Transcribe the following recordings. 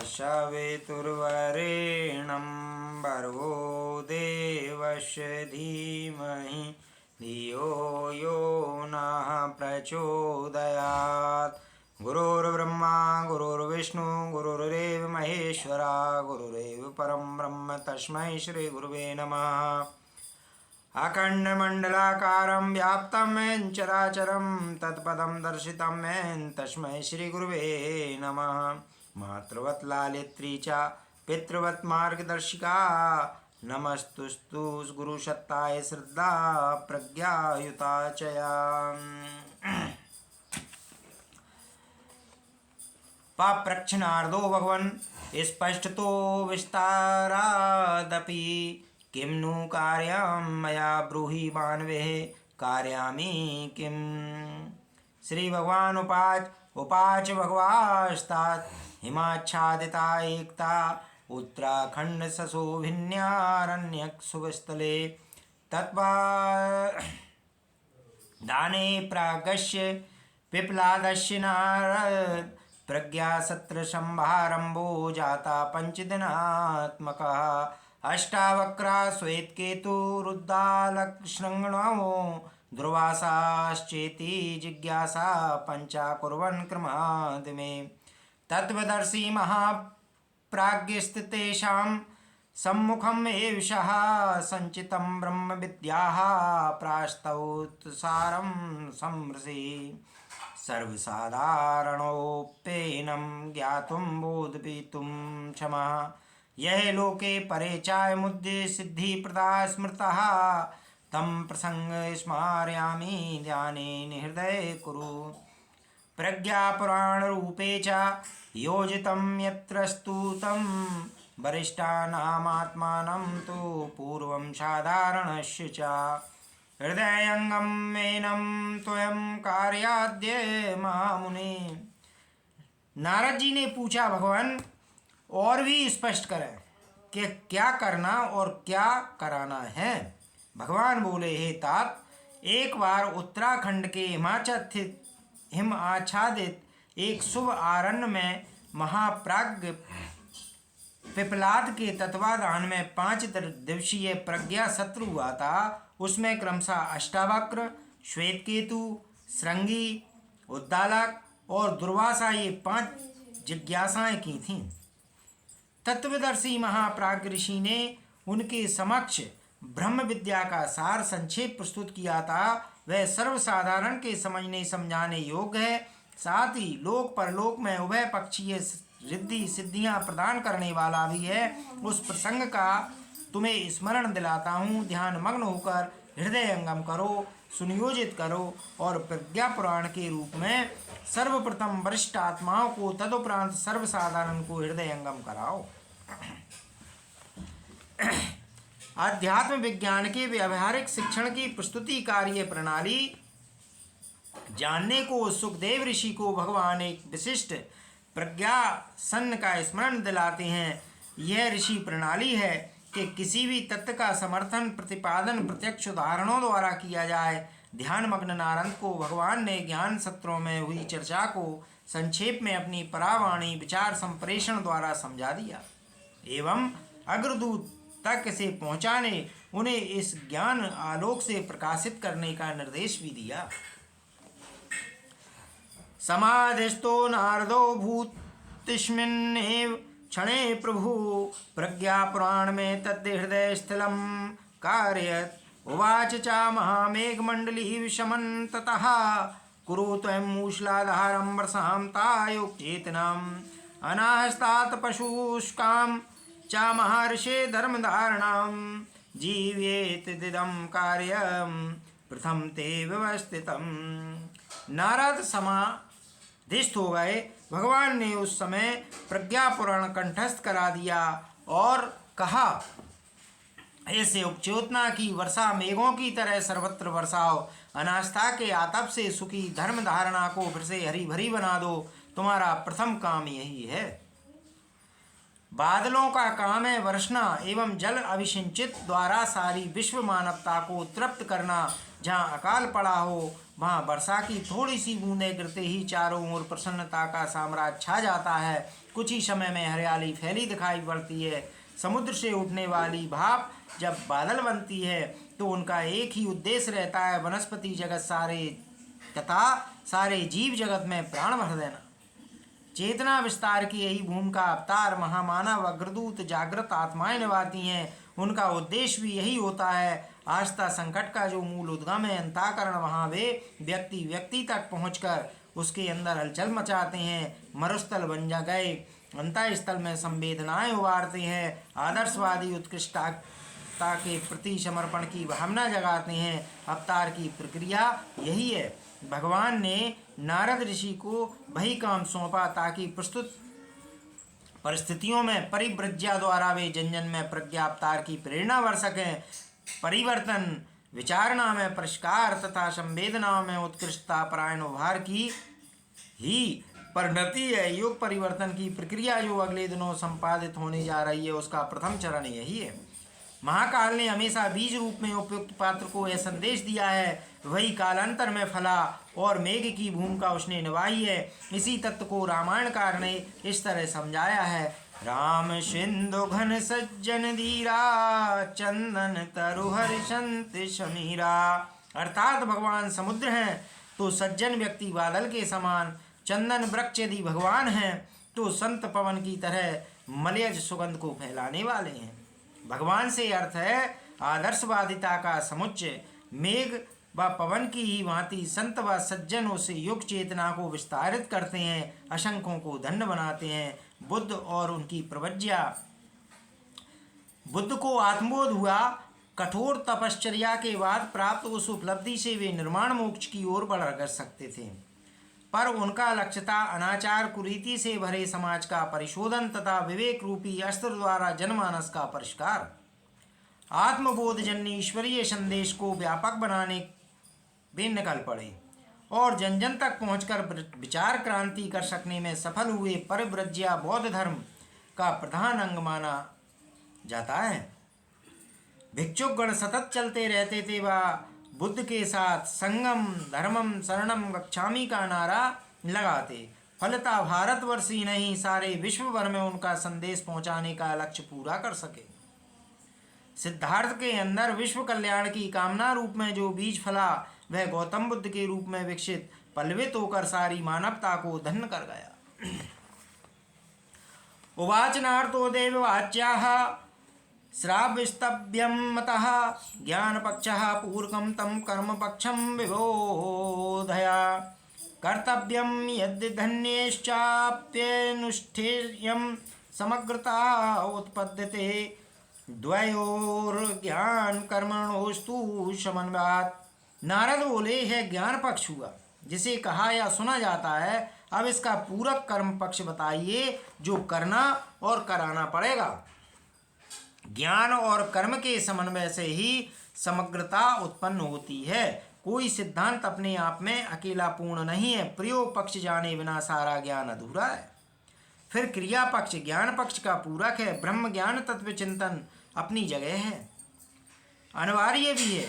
सवितुर्वरेण्यं भर्गो देवस्य धीमहि धियो यो नः प्रचोदयात्। गुरुर्ब्रह्मा गुरुर्विष्णु गुरुरेव महेश्वरा गुरुरेव परं ब्रह्म तस्मै श्रीगुरुवे नमः। अखण्डमण्डलाकारं व्याप्तं येन चराचरं तत्पदं दर्शितं येन तस्मै श्रीगुरुवे नमः। मातृवत् लालित्री च पितृवत् मार्गदर्शिका नमस्तुस्तु गुरुसत्ताय श्रद्धा प्रज्ञायुता च या। पाप्रक्षणार्धो भगवन् स्पष्टतो विस्तारादपि किं नु कार्यं मया ब्रूहि मानवेः कारयामि किम्। श्री भगवान उपाच भगवास्तात् हिमाच्छादिता एकता उत्तराखंड सशोभिन्यारण्यक शुभस्थले तत्वा दाने प्रागस्य पिप्लादस्य नारद प्रज्ञा सत्र संभारंभो जाता पंचदिनात्मकः। अष्टावक्रा श्वेतकेतुरुद्दालकशृङ्गणो दुर्वासाश्चेति जिज्ञासा पंचा कुर्वन् क्रमादिमे। तत्त्वदर्शी महाप्राज्ञस्तेषां सम्मुखम् एषः सञ्चितं ब्रह्मविद्याः प्रास्तौत्सारं समृषि। सर्वसाधारणोपेनं ज्ञातुं बोधयितुं क्षमः यह लोके परे चाय मुद्दे सिद्धि प्रदा स्मृतः तम प्रसंग स्मारयामि ध्यानेन हृदय कुरु। प्रज्ञा पुराण रूपे च योजितं यत्र स्तुतं वरिष्ठानामात्मानं तु पूर्वं साधारणस्य च हृदयंगं मेनं त्वयं कार्याद्य महामुने। नारद जी ने पूछा भगवान और भी स्पष्ट करें कि क्या करना और क्या कराना है। भगवान बोले हे तात, एक बार उत्तराखंड के हिम आच्छादित एक शुभ आरण्य में महाप्राज्ञ पिपलाद के तत्वाधान में 5 दिवसीय प्रज्ञा सत्र हुआ था। उसमें क्रमशः अष्टावक्र, श्वेतकेतु, श्रृंगी, उद्दालक और दुर्वासा ये 5 जिज्ञासाएं की थीं। तत्वदर्शी महाप्राज्ञ ऋषि ने उनके समक्ष ब्रह्म विद्या का सार संक्षेप प्रस्तुत किया था। वह सर्वसाधारण के समझने समझाने योग्य है, साथ ही लोक परलोक में उभय पक्षीय रिद्धि सिद्धियां प्रदान करने वाला भी है। उस प्रसंग का तुम्हें स्मरण दिलाता हूँ। ध्यान मग्न होकर हृदयंगम करो, सुनियोजित करो और प्रज्ञा पुराण के रूप में सर्वप्रथम वरिष्ठ आत्माओं को तदुपरांत सर्वसाधारण को हृदयंगम कराओ। अध्यात्म विज्ञान के व्यावहारिक शिक्षण की प्रस्तुति कार्य प्रणाली जानने को सुखदेव ऋषि को भगवान एक विशिष्ट प्रज्ञासन का स्मरण दिलाते हैं। यह ऋषि प्रणाली है कि किसी भी तत्व का समर्थन प्रतिपादन प्रत्यक्ष उदाहरणों द्वारा किया जाए। ध्यान मग्न नारद को भगवान ने ज्ञान सत्रों में हुई चर्चा को संक्षेप में अपनी परावाणी विचार संप्रेषण द्वारा समझा दिया एवं अग्रदूत तक इसे पहुँचाने उन्हें इस ज्ञान आलोक से प्रकाशित करने का निर्देश भी दिया। समाधिस्थो नारदो भूतिस्मिन्नेव क्षणे प्रभु प्रज्ञा पुराण में तद्हृदय स्थलम कार्यत। उवाच च महामेघमंडली विषमन् ततः कुरु त्वं मूषलाधारं वर्षां तायोक्चेतनाम् अनाहस्तात् पशुष्कां च महर्षे धर्मधारणां जीवेत दिदं कार्यं प्रथम ते व्यवस्थितम्। नारद समाधिस्थ हो गए। भगवान ने उस समय प्रज्ञा पुराण कंठस्थ करा दिया और कहा, ऐसे उपचोतना की वर्षा मेघों की तरह सर्वत्र वर्षाओ। अनास्था के आतप से सुखी धर्म धारणा को फिर से हरी भरी बना दो। तुम्हारा प्रथम काम यही है। बादलों का काम है वर्षना एवं जल अभिसिंचित द्वारा सारी विश्व मानवता को तृप्त करना। जहाँ अकाल पड़ा हो वहाँ वर्षा की थोड़ी सी बूंदें गिरते ही चारों ओर प्रसन्नता का साम्राज्य छा जाता है। कुछ ही समय में हरियाली फैली दिखाई पड़ती है। समुद्र से उठने वाली भाप जब बादल बनती है तो उनका एक ही उद्देश्य रहता है, वनस्पति जगत सारे तथा सारे जीव जगत में प्राण भर देना। चेतना विस्तार की यही भूमिका अवतार महामानव अग्रदूत जागृत आत्माएं निभाती हैं। उनका उद्देश्य भी यही होता है। आस्था संकट का जो मूल उद्गम है अंतःकरण, वहाँ वे व्यक्ति व्यक्ति तक पहुंचकर उसके अंदर हलचल मचाते हैं। मरुस्थल बन जा गए अंतःस्थल में संवेदनाएं उभारते हैं। आदर्शवादी उत्कृष्टता के प्रति समर्पण की भावना जगाते हैं। अवतार की प्रक्रिया यही है। भगवान ने नारद ऋषि को वही काम सौंपा ताकि प्रस्तुत परिस्थितियों में परिव्रज्या द्वारा वे जन जन में प्रज्ञा अवतार की प्रेरणा भर सकें। परिवर्तन विचारणा में परिष्कार तथा संवेदनाओं में उत्कृष्टता परायण उभार की ही परिणति है। युग परिवर्तन की प्रक्रिया जो अगले दिनों संपादित होने जा रही है उसका प्रथम चरण यही है। महाकाल ने हमेशा बीज रूप में उपयुक्त पात्र को यह संदेश दिया है, वही कालांतर में फला और मेघ की भूमिका उसने निभाई है। इसी तत्व को रामायणकार ने इस तरह समझाया है। राम सिंधु घन सज्जन धीरा चंदन तरु हरिशंत समीरा। अर्थात भगवान समुद्र हैं तो सज्जन व्यक्ति बादल के समान, चंदन वृक्ष यदि भगवान हैं तो संत पवन की तरह मलयज सुगंध को फैलाने वाले हैं। भगवान से अर्थ है आदर्शवादिता का समुच्चय। मेघ व पवन की ही भांति संत व सज्जन उसे युग चेतना को विस्तारित करते हैं, असंख्यों को धन्य बनाते हैं। बुद्ध और उनकी प्रवज्ञा। बुद्ध को आत्मबोध हुआ। कठोर तपश्चर्या के बाद प्राप्त उस उपलब्धि से वे निर्माण मोक्ष की ओर बढ़ सकते थे, पर उनका लक्ष्य था अनाचार कुरीति से भरे समाज का परिशोधन तथा विवेक रूपी अस्त्र द्वारा जनमानस का परिष्कार। आत्मबोध जन्य ईश्वरीय संदेश को व्यापक बनाने वे निकल पड़े और जन जन तक पहुंचकर विचार क्रांति कर सकने में सफल हुए। परिव्रज्या बौद्ध धर्म का प्रधान अंग माना जाता है। भिक्षुकगण सतत चलते रहते थे। वह बुद्ध के साथ संगम धर्मम शरणम गच्छामि का नारा लगाते। फलता भारतवर्ष ही नहीं सारे विश्व भर में उनका संदेश पहुंचाने का लक्ष्य पूरा कर सके। सिद्धार्थ के अंदर विश्व कल्याण की कामना रूप में जो बीज फला वह गौतम बुद्ध के रूप में विकसित पल्लवित होकर सारी मानवता को धन्य कर गया। उवाच नारदो देववाच्याः श्राव्यस्तव्यं मतः ज्ञानपक्षः पूर्वकं तं कर्मपक्षं विबोधया। कर्तव्यं यद्धन्येश्चाप्यनुष्ठेयं समग्रता उत्पद्यते द्वयोर्ज्ञान कर्मणोस्तु समन्वयात्। नारद बोले, यह ज्ञान पक्ष हुआ जिसे कहा या सुना जाता है। अब इसका पूरक कर्म पक्ष बताइए जो करना और कराना पड़ेगा। ज्ञान और कर्म के समन्वय से ही समग्रता उत्पन्न होती है। कोई सिद्धांत अपने आप में अकेला पूर्ण नहीं है। प्रयोग पक्ष जाने बिना सारा ज्ञान अधूरा है। फिर क्रिया पक्ष ज्ञान पक्ष का पूरक है। ब्रह्म ज्ञान तत्व चिंतन अपनी जगह है, अनिवार्य भी है,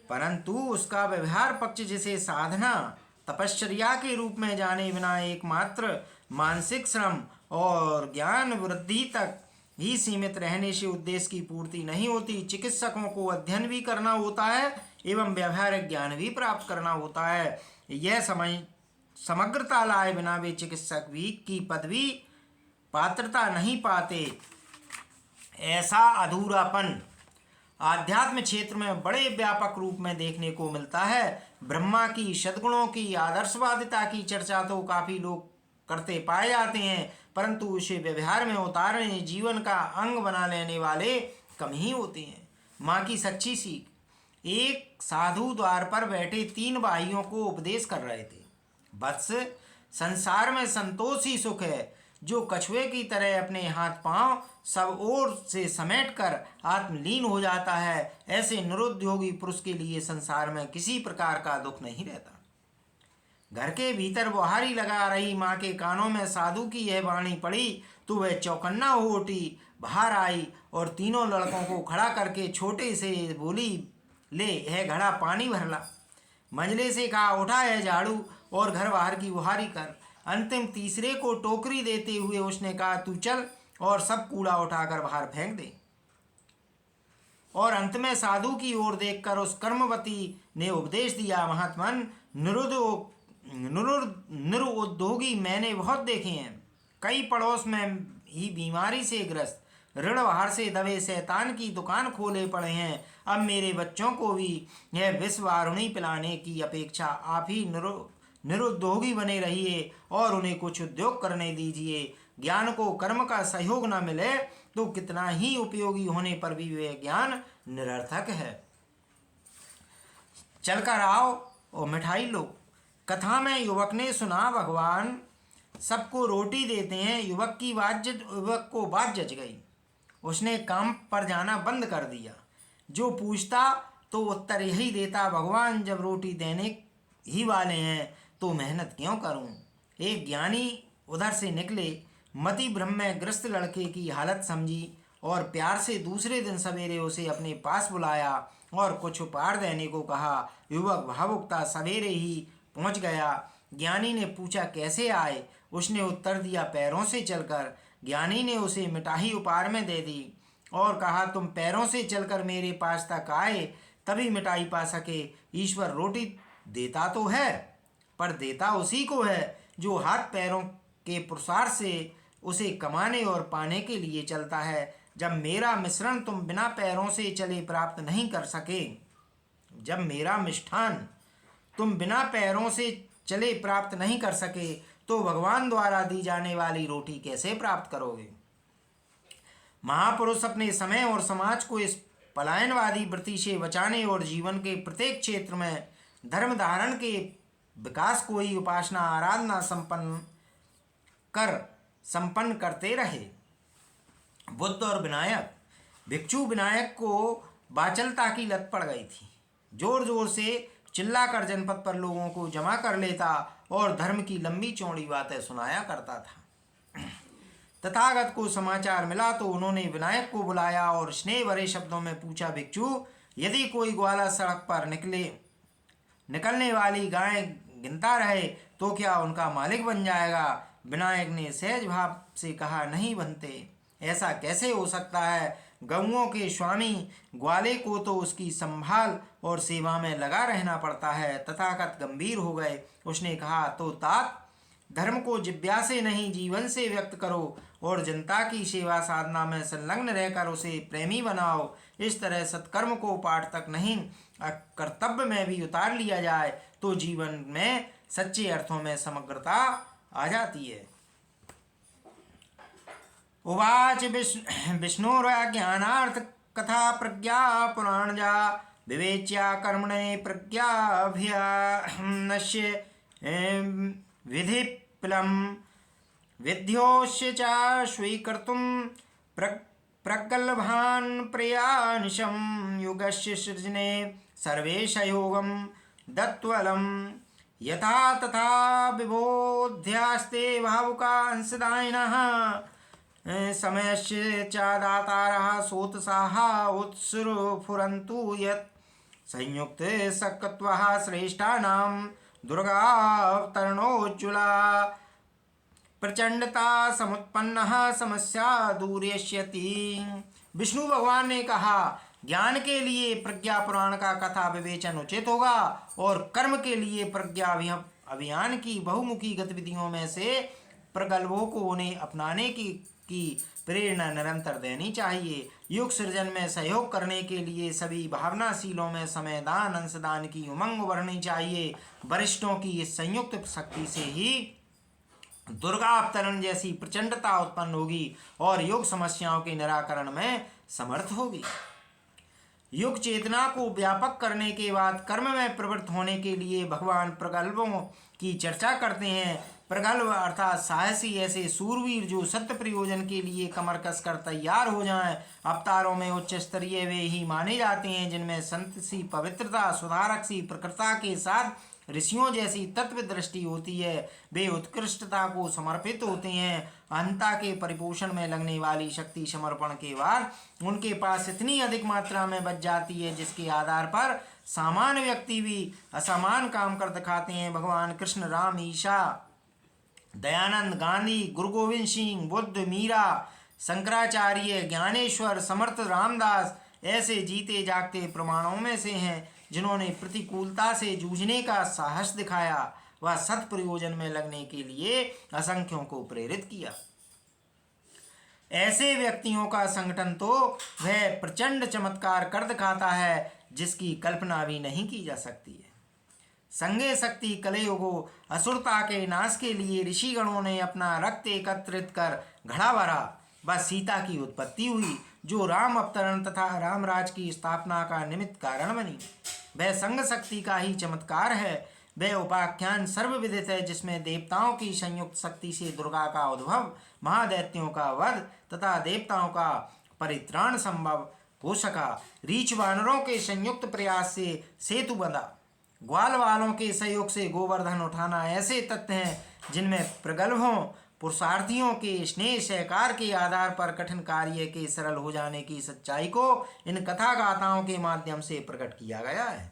परंतु उसका व्यवहार पक्ष जिसे साधना तपश्चर्या के रूप में जाने बिना एकमात्र मानसिक श्रम और ज्ञान वृद्धि तक ही सीमित रहने से उद्देश्य की पूर्ति नहीं होती। चिकित्सकों को अध्ययन भी करना होता है एवं व्यावहारिक ज्ञान भी प्राप्त करना होता है। यह समग्रता लाए बिना वे चिकित्सक भी की पदवी पात्रता नहीं पाते। ऐसा अधूरापन आध्यात्म क्षेत्र में बड़े व्यापक रूप में देखने को मिलता है। ब्रह्मा की सद्गुणों की आदर्शवादिता की चर्चा तो काफ़ी लोग करते पाए जाते हैं, परंतु उसे व्यवहार में उतारने जीवन का अंग बना लेने वाले कम ही होते हैं। माँ की सच्ची सीख। एक साधु द्वार पर बैठे 3 भाइयों को उपदेश कर रहे थे। बस संसार में संतोष ही सुख है। जो कछुए की तरह अपने हाथ पांव सब ओर से समेटकर आत्मलीन हो जाता है, ऐसे निरुद्योगी पुरुष के लिए संसार में किसी प्रकार का दुख नहीं रहता। घर के भीतर बुहारी लगा रही माँ के कानों में साधु की यह वाणी पड़ी तो वह चौकन्ना हो उठी, बाहर आई और तीनों लड़कों को खड़ा करके छोटे से बोली, ले यह घड़ा पानी भर ला। मंझले से कहा, उठा है झाड़ू और घर बाहर की बुहारी कर। अंतिम तीसरे को टोकरी देते हुए उसने कहा, तू चल और सब कूड़ा उठाकर बाहर फेंक दे। और अंत में साधु की ओर देखकर उस कर्मवती ने उपदेश दिया, महात्मन, निरुद्योगी मैंने बहुत देखे हैं। कई पड़ोस में ही बीमारी से ग्रस्त, ऋण बाहर से दबे शैतान की दुकान खोले पड़े हैं। अब मेरे बच्चों को भी यह विषवारुणी पिलाने की अपेक्षा आप ही निरुद्योगी बने रहिए और उन्हें कुछ उद्योग करने दीजिए। ज्ञान को कर्म का सहयोग न मिले तो कितना ही उपयोगी होने पर भी वह ज्ञान निरर्थक है। चलकर आओ और मिठाई लो। कथा में युवक ने सुना, भगवान सबको रोटी देते हैं। युवक को बात जच गई। उसने काम पर जाना बंद कर दिया। जो पूछता तो उत्तर यही देता, भगवान जब रोटी देने ही वाले हैं तो मेहनत क्यों करूं। एक ज्ञानी उधर से निकले, मति भ्रम में ग्रस्त लड़के की हालत समझी और प्यार से दूसरे दिन सवेरे उसे अपने पास बुलाया और कुछ उपहार देने को कहा। युवक भावुकता सवेरे ही पहुंच गया। ज्ञानी ने पूछा, कैसे आए? उसने उत्तर दिया, पैरों से चलकर। ज्ञानी ने उसे मिठाई उपहार में दे दी और कहा, तुम पैरों से चलकर मेरे पास तक आए तभी मिठाई पा सके। ईश्वर रोटी देता तो है, पर देता उसी को है जो हाथ पैरों के पुरुषार्थ से उसे कमाने और पाने के लिए चलता है। जब मेरा मिश्रण तुम बिना पैरों से चले प्राप्त नहीं कर सके, जब मेरा मिष्ठान तुम बिना पैरों से चले प्राप्त नहीं कर सके, तो भगवान द्वारा दी जाने वाली रोटी कैसे प्राप्त करोगे। महापुरुष अपने समय और समाज को इस पलायनवादी वृत्ति से बचाने और जीवन के प्रत्येक क्षेत्र में धर्म धारण के विकास को ही उपासना आराधना संपन्न करते रहे। बुद्ध और विनायक। भिक्षु विनायक को बाचलता की लत पड़ गई थी। जोर जोर से चिल्लाकर जनपद पर लोगों को जमा कर लेता और धर्म की लंबी चौड़ी बातें सुनाया करता था। तथागत को समाचार मिला तो उन्होंने विनायक को बुलाया और स्नेह भरे शब्दों में पूछा, भिक्षु, यदि कोई ग्वाला सड़क पर निकलने वाली गाय गिनता रहे तो क्या उनका मालिक बन जाएगा? विनायक ने सहज भाव से कहा, नहीं बनते। ऐसा कैसे हो सकता है? गऊओं के स्वामी ग्वाले को तो उसकी संभाल और सेवा में लगा रहना पड़ता है। तथागत गंभीर हो गए। उसने कहा, तो तात, धर्म को जिज्ञा से नहीं जीवन से व्यक्त करो और जनता की सेवा साधना में संलग्न रहकर उसे प्रेमी बनाओ। इस तरह सत्कर्म को पाठ तक नहीं कर्तव्य में भी उतार लिया जाए तो जीवन में सच्चे अर्थों में समग्रता आ जाती है। उवाच विष्णुर्ज्ञानार्थ कथा प्रज्ञा पुराणजा विवेच्या कर्मणे प्रज्ञाभ्यानश्य विधिप्लम विध्योश्य च स्वीकर्तुं प्रगल्भान् प्रयानिशं युगस्य सृजने सर्वेश योगं दत्त्वलं यथा तथा विबोध्यास्ते भावुका अंशदायिनः समयस्य च दातारः सोत्साह उत्सुरफुरन्तु यत् संयुक्त सक्त्वः श्रेष्ठानां दुर्गावतरणोज्ज्वला प्रचंडता समुत्पन्नः समस्या दूरयिष्यति। विष्णु भगवान ने कहा, ज्ञान के लिए प्रज्ञा पुराण का कथा विवेचन उचित होगा और कर्म के लिए प्रज्ञा अभियान की बहुमुखी गतिविधियों में से प्रगल्भों को उन्हें अपनाने की प्रेरणा निरंतर देनी चाहिए। युग सृजन में सहयोग करने के लिए सभी भावनाशीलों में समयदान अंशदान की उमंग बढ़नी चाहिए। वरिष्ठों की इस संयुक्त शक्ति से ही दुर्गा अवतरण जैसी प्रचंडता उत्पन्न होगी और युग समस्याओं के निराकरण में समर्थ होगी। युग चेतना को व्यापक करने के बाद कर्म में प्रवृत्त होने के लिए भगवान प्रगल्भों की चर्चा करते हैं। प्रगल्भ अर्थात साहसी ऐसे सूरवीर जो सत्य प्रयोजन के लिए कमर कसकर तैयार हो जाएं। अवतारों में उच्च स्तरीय वे ही माने जाते हैं जिनमें संत सी पवित्रता, सुधारक सी प्रकृता के साथ ऋषियों जैसी तत्व दृष्टि होती है। वे उत्कृष्टता को समर्पित होते हैं। अहंता के परिपोषण में लगने वाली शक्ति समर्पण के बाद उनके पास इतनी अधिक मात्रा में बच जाती है जिसके आधार पर सामान्य व्यक्ति भी असामान्य काम कर दिखाते हैं। भगवान कृष्ण, राम, ईशा, दयानंद, गांधी, गुरु गोविंद सिंह, बुद्ध, मीरा, शंकराचार्य, ज्ञानेश्वर, समर्थ रामदास ऐसे जीते जागते प्रमाणों में से हैं जिन्होंने प्रतिकूलता से जूझने का साहस दिखाया व सत प्रयोजन में लगने के लिए असंख्यों को प्रेरित किया। ऐसे व्यक्तियों का संगठन तो वह प्रचंड चमत्कार कर दिखाता है जिसकी कल्पना भी नहीं की जा सकती है। संगे शक्ति कलयुगो असुरता के नाश के लिए ऋषिगणों ने अपना रक्त एकत्रित कर घड़ा भरा। बस सीता की उत्पत्ति हुई जो राम अवतरण तथा रामराज की स्थापना का निमित्त कारण बनी। वह संग शक्ति का ही चमत्कार है। वह उपाख्यान सर्वविदित है जिसमें देवताओं की संयुक्त शक्ति से दुर्गा का उद्भव, महादैत्यों का वध तथा देवताओं का परित्राण संभव हो सका। रीछ वानरों के संयुक्त प्रयास से सेतु बंधा, ग्वाल वालों के सहयोग से गोवर्धन उठाना ऐसे तथ्य हैं जिनमें प्रगल्भों पुरुषार्थियों के स्नेह सहकार के आधार पर कठिन कार्य के सरल हो जाने की सच्चाई को इन कथा गाथाओं के माध्यम से प्रकट किया गया है।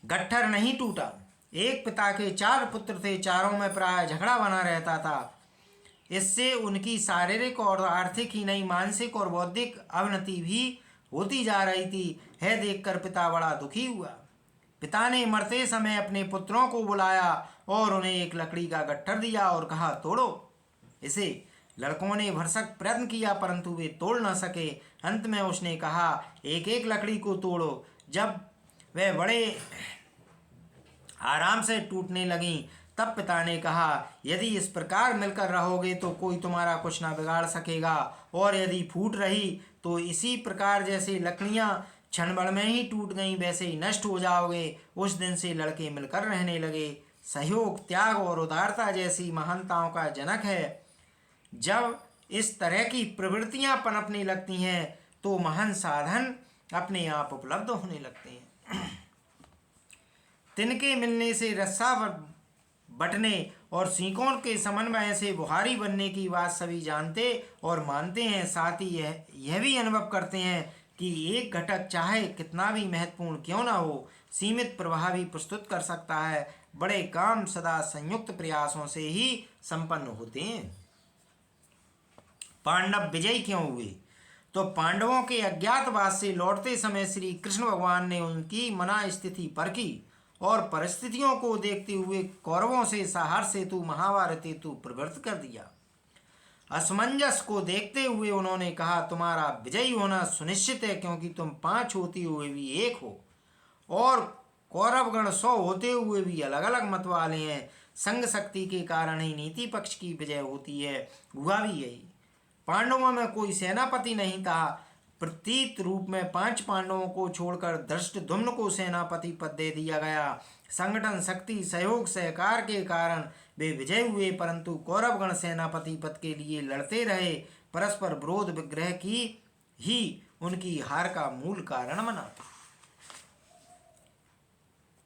गट्ठर नहीं टूटा। एक पिता के 4 पुत्र थे, चारों में प्राय झगड़ा बना रहता था। इससे उनकी शारीरिक और आर्थिक ही नहीं मानसिक और बौद्धिक अवनति भी होती जा रही थी। यह देखकर पिता बड़ा दुखी हुआ। पिता ने मरते समय अपने पुत्रों को बुलाया और उन्हें एक लकड़ी का गट्ठर दिया और कहा, तोड़ो इसे। लड़कों ने भरसक प्रयत्न किया परंतु वे तोड़ न सके। अंत में उसने कहा, एक एक लकड़ी को तोड़ो। जब वे बड़े आराम से टूटने लगीं तब पिता ने कहा, यदि इस प्रकार मिलकर रहोगे तो कोई तुम्हारा कुछ ना बिगाड़ सकेगा, और यदि फूट रही तो इसी प्रकार जैसे लकड़ियाँ क्षण भर में ही टूट गईं वैसे ही नष्ट हो जाओगे। उस दिन से लड़के मिलकर रहने लगे। सहयोग, त्याग और उदारता जैसी महानताओं का जनक है। जब इस तरह की प्रवृत्तियां पनपने लगती हैं तो महान साधन अपने आप उपलब्ध होने लगते हैं। तिनके मिलने से रस्सा बटने और सीकों के समन्वय से बुहारी बनने की बात सभी जानते और मानते हैं। साथ ही यह भी अनुभव करते हैं कि एक घटक चाहे कितना भी महत्वपूर्ण क्यों ना हो, सीमित प्रभाव भी प्रस्तुत कर सकता है। बड़े काम सदा संयुक्त प्रयासों से ही संपन्न होते हैं। पांडव विजयी क्यों हुए? तो पांडवों के अज्ञातवास से लौटते समय श्री कृष्ण भगवान ने उनकी मना स्थिति परखी और परिस्थितियों को देखते हुए कौरवों से सहार सेतु महाभारत हेतु प्रवृत्त कर दिया। असमंजस को देखते हुए उन्होंने कहा, तुम्हारा विजयी होना सुनिश्चित है क्योंकि तुम 5 होते हुए भी एक हो और कौरवगण 100 होते हुए भी अलग अलग मत वाले हैं। संग शक्ति के कारण ही नीति पक्ष की विजय होती है। हुआ भी यही। पांडवों में कोई सेनापति नहीं था। प्रतीत रूप में 5 पांडवों को छोड़कर धृष्टद्युम्न को सेनापति पद दे दिया गया। संगठन, शक्ति, सहयोग, सहकार के कारण वे विजय हुए, परंतु कौरवगण सेनापति पद के लिए लड़ते रहे। परस्पर विरोध विग्रह की ही उनकी हार का मूल कारण बना था।